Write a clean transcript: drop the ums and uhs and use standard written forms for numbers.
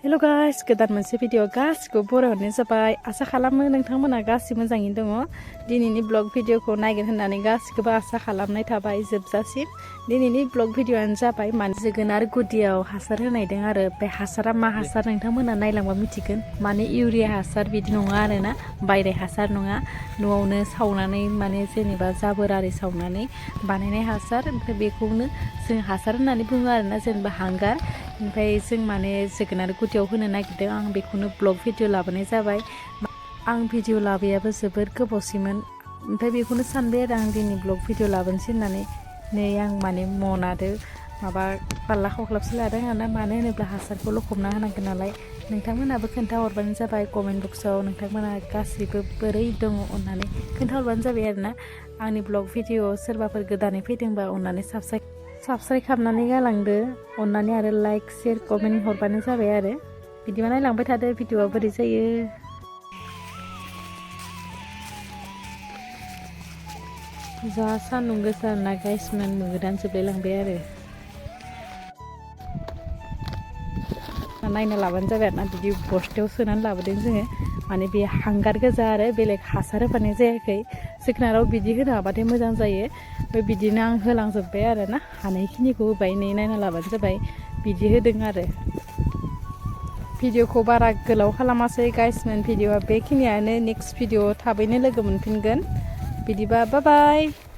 हेल' guys गोदान मोनसे video गासिखौबो बरायहरनाय जाबाय आसा खालामो नोंथांमोना गासिबो मोजाङैनो दङ दिनैनि ब्लग भिडिअखौ नायगोन होननानै गासिखौबो आसा खालामनाय थाबाय जोबजासिम दिनैनि ब्लग भिडिअआनो जाबाय माने जोगोनार गुदियाव हासार होनायदों आरो बे हासारा मा हासार नोंथांमोना नायलांबा मिथिगोन माने इउरिया हासार बिदि नङा आरोना बायनाय हासार नङा न'आवनो सावनानै माने जेनेबा जाबोर आरि सावनानै बानायनाय हासार ओमफ्राय बेखौनो जों हासार होननानै बुङो आरोना जेनेबा हांगार ओमफ्राय जों माने जोगोनार गुदियाव होनो नागिरदों आं बेखौनो ब्लग भिडिअ लाबोनाय जाबाय आं भिडिअ लाबोयाबो जोबोर गोबावसैमोन ओमफ्राय बेखौनो सानबाय आरो आं दिनै ब्लग भिडिअ लाबोनोसै होननानै नै आं माने मनादो माबा पाल्ला खावख्लाबसो लादों आरोना मानो होनोब्ला हासारखौ लखबना होनांगोन नालाय नोंथांमोनाबो खोन्थाहरबानो जाबाय कमेन्ट बक्सआव नोंथांमोना गासिबो बोरै दङ अननानै खोन्थाहरबानो जाबाय आरोना आंनि ब्लग भिडिअ सोरबाफोर गोदानै फैदोंबा अननानै साबस्क्राइब खालामनानै गालांदो अननानै आरो लाइक शेयार कमेन्ट हरबानो जाबाय आरो बिदिबा नायलांबाय थादो भिडिअआ बोरै जायो जा सान्दुं गोसा ना गाइसमोन मोदान जोबलायलांबाय आरो नायना लाबानो जाबाय आरोना बिदि बस्थायाव सोनानै लाबोदों जोङो माने बे हांगार गोजा आरो बेलेग हासार होफानाय जायाखै जोगोनाराव बिदि होनो हाबाथाय मोजां जायो ओमफ्राय बिदिनो आं होलांजोब्बाय आरोना हानायखिनिखौ होबाय नै नायना लाबानो जाबाय बिदि होदों आरो भिडिअखौ बारा गोलाव खालामासै गाइसमोन भिडिअआ बेखिनियानो नेक्स्ट भिडिअ थाबैनो लोगो मोनफिनगोन बिदिबा बाय बाय